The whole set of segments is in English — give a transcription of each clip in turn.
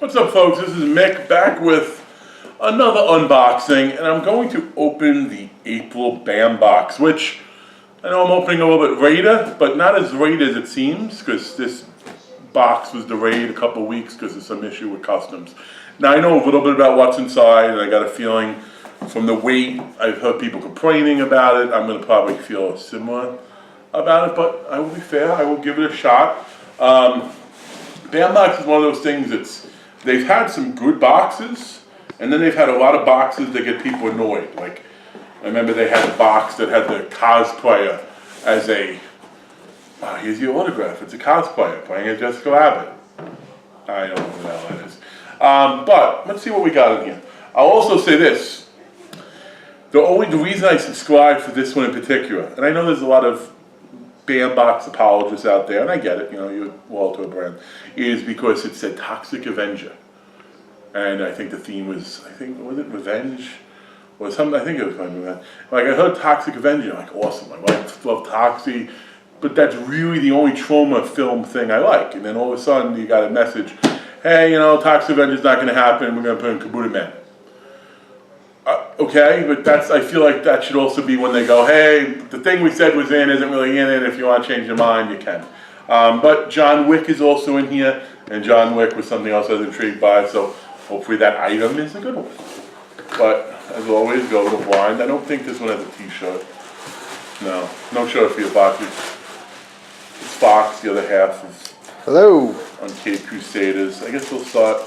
What's up, folks? This is Mick back with another unboxing, and I'm going to open the April BAM box, which I know I'm opening a little bit later, but not as late as it seems, because this box was delayed a couple weeks because of some issue with customs. Now, I know a little bit about what's inside, and I got a feeling from the weight, I've heard people complaining about it. I'm going to probably feel similar about it, but I will be fair. I will give it a shot. BAM box is one of those things they've had some good boxes, and then they've had a lot of boxes that get people annoyed. Like, I remember they had a box that had the cosplayer as a, here's your autograph. It's a cosplayer playing as Jessica Rabbit. I don't know who the hell that is. But let's see what we got in here. I'll also say this. The reason I subscribed for this one in particular, and I know there's a lot of BAM box apologists out there, and I get it, you know, you're loyal to a brand, is because it said Toxic Avenger. And I think the theme was it Revenge? Or something, I think it was kind of that. Like, I heard Toxic Avenger, I'm like, awesome, I love Toxie, but that's really the only trauma film thing I like. And then all of a sudden, you got a message, hey, you know, Toxic Avenger's not going to happen, we're going to put in Kabuto Man. Okay, but I feel like that should also be when they go, hey, the thing we said was in isn't really in it. If you want to change your mind, you can. But John Wick is also in here, and John Wick was something else I was intrigued by, so hopefully that item is a good one. But as always, go with the blind. I don't think this one has a t-shirt. No shirt for your box. It's Fox, the other half of Hello. Uncaged Crusaders. I guess we'll start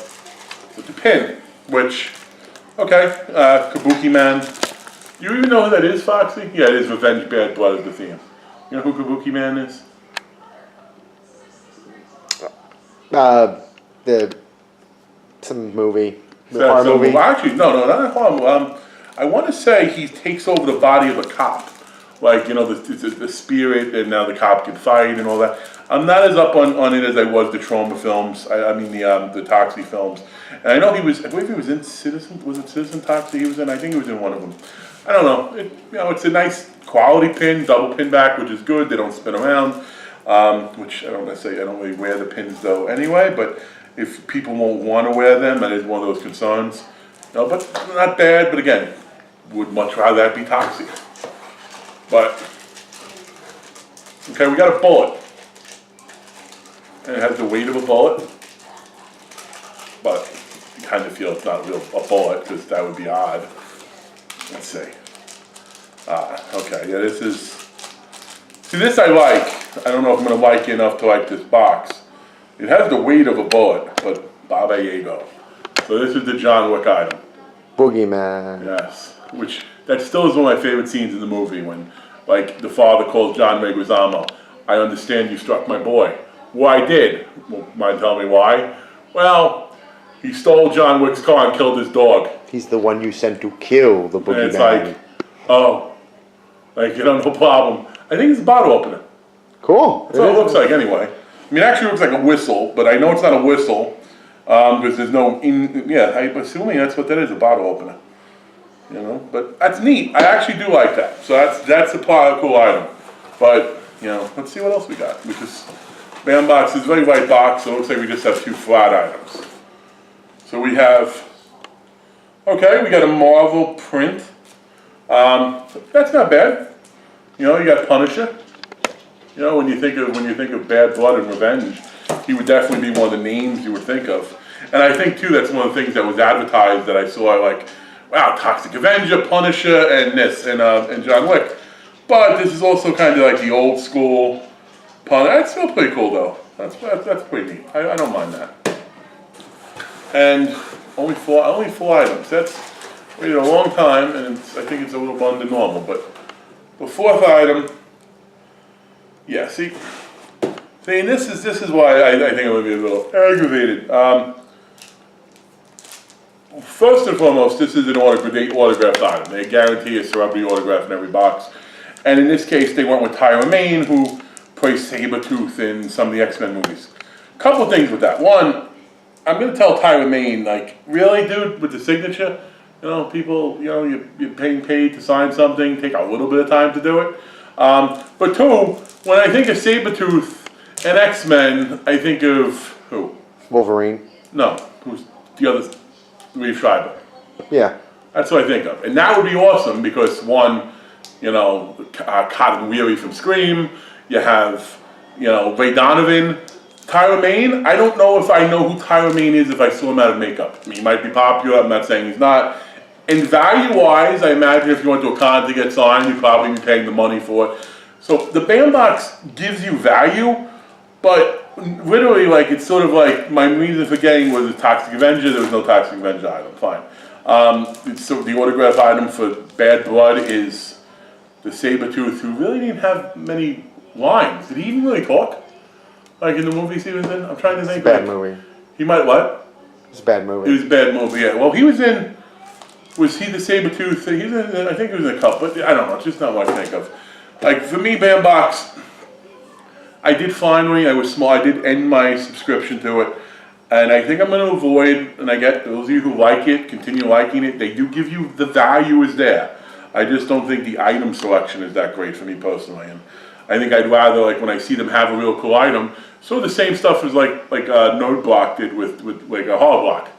with the pin, which... Okay, Kabuki Man. You even know who that is, Foxy? Yeah, it is Revenge Bad Blood is the theme. You know who Kabuki Man is? Some movie. The horror movie. Well, actually, no, not a horror movie. I want to say he takes over the body of a cop. Like, you know, the spirit, and now the cop can fight and all that. I'm not as up on it as I was the Trauma films. I mean the Toxie films. And I know I believe he was in Citizen, was it Citizen Toxie he was in? I think he was in one of them. I don't know. It's a nice quality pin, double pin back, which is good. They don't spin around, which I don't really wear the pins though anyway, but if people won't want to wear them, that is one of those concerns. No, but not bad, but again, would much rather that be Toxie. But, okay, we got a bullet. And it has the weight of a bullet. But you kind of feel it's not a bullet, because that would be odd. Let's see. Okay, yeah, this is... See, this I like. I don't know if I'm going to like it enough to like this box. It has the weight of a bullet, but Baba Yago. So this is the John Wick item. Boogeyman. Yes, which that still is one of my favorite scenes in the movie when, like, the father calls John Leguizamo. I understand you struck my boy. Well, I did. Well, mind telling me why? Well, he stole John Wick's car and killed his dog. He's the one you sent to kill the boogeyman. And it's like, oh, like, you know, no problem. I think it's a bottle opener. Cool. That's what it looks like anyway. I mean, it actually looks like a whistle, but I know it's not a whistle because there's no, I'm assuming that's what that is, a bottle opener. You know, but that's neat. I actually do like that. So that's a cool item. But, you know, let's see what else we got. Because BAM box is a very light box, so it looks like we just have two flat items. So we have, okay, we got a Marvel print. That's not bad. You know, you got Punisher. You know, when you think of Bad Blood and Revenge, he would definitely be one of the names you would think of. And I think too that's one of the things that was advertised that I saw, like, wow, Toxic Avenger, Punisher, and this, and John Wick. But this is also kind of like the old school Punisher. That's still pretty cool though. That's pretty neat. I don't mind that. And only four items. That's waited a long time, and I think it's a little under normal. But the fourth item, yeah. See, and this is why I think I'm gonna be a little aggravated. First and foremost, this is an autographed item. They guarantee a celebrity autograph in every box. And in this case, they went with Tyra Maine, who plays Sabretooth in some of the X-Men movies. Couple things with that. One, I'm going to tell Tyra Maine, like, really, dude, with the signature? You know, people, you know, you're paying paid to sign something, take a little bit of time to do it. But two, when I think of Sabretooth and X-Men, I think of who? Wolverine. No. who's the other Reeve Schreiber. Yeah. That's what I think of. And that would be awesome because one, you know, Cotton Weary from Scream, you have, you know, Ray Donovan. Tyler Mane, I don't know if I know who Tyler Mane is if I saw him out of makeup. I mean, he might be popular, I'm not saying he's not. And value-wise, I imagine if you went to a con to get signed, you'd probably be paying the money for it. So the bandbox gives you value, but literally, like, it's sort of like, my reason for getting was a Toxic Avenger, there was no Toxic Avenger item, fine. So the autograph item for Bad Blood is the Sabretooth, who really didn't have many lines. Did he even really talk? Like in the movies he was in? I'm trying to think. It's a bad movie. He might what? It's a bad movie. It was a bad movie, yeah. Well, he was in, was he the Sabretooth? He was in, I think he was in a couple, but I don't know, it's just not what I think of. Like, for me, Bandbox, I did finally, I was small, I did end my subscription to it, and I think I'm going to avoid, and I get those of you who like it, continue liking it, they do give you, the value is there. I just don't think the item selection is that great for me personally, and I think I'd rather, like, when I see them have a real cool item, so the same stuff as like Node Block did with like a Holo Block.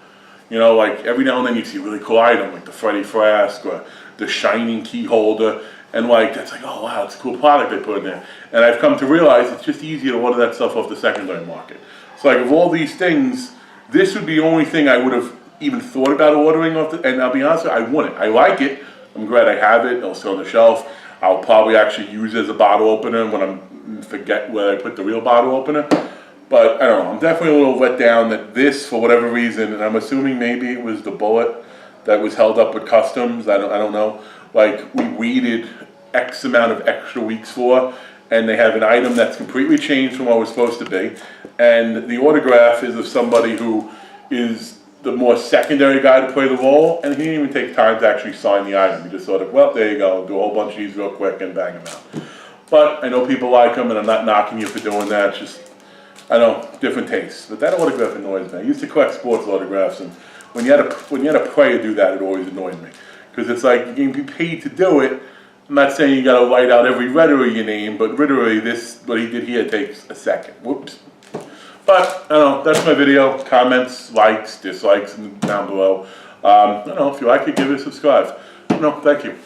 You know, like every now and then you see a really cool item, like the Freddy Flask or the Shining Key Holder, and like, that's like, oh wow, it's a cool product they put in there. And I've come to realize it's just easier to order that stuff off the secondary market. So like, of all these things, this would be the only thing I would have even thought about ordering off the, and I'll be honest with you, I wouldn't. I like it, I'm glad I have it, it'll sit on the shelf. I'll probably actually use it as a bottle opener when I forget where I put the real bottle opener. But I don't know, I'm definitely a little let down that this, for whatever reason, and I'm assuming maybe it was the bullet that was held up with customs, I don't know. Like, we waited X amount of extra weeks for, and they have an item that's completely changed from what it was supposed to be. And the autograph is of somebody who is the more secondary guy to play the role, and he didn't even take time to actually sign the item. He just sort of, well, there you go, do a whole bunch of these real quick and bang them out. But I know people like them, and I'm not knocking you for doing that, it's just, I know, different tastes. But that autograph annoys me. I used to collect sports autographs, and when you had a player do that, it always annoyed me. Because it's like, you can be paid to do it. I'm not saying you gotta write out every letter of your name, but literally this, what he did here takes a second. Whoops. But, I don't know, that's my video. Comments, likes, dislikes down below. I don't know, if you like it, give it a subscribe. No, thank you.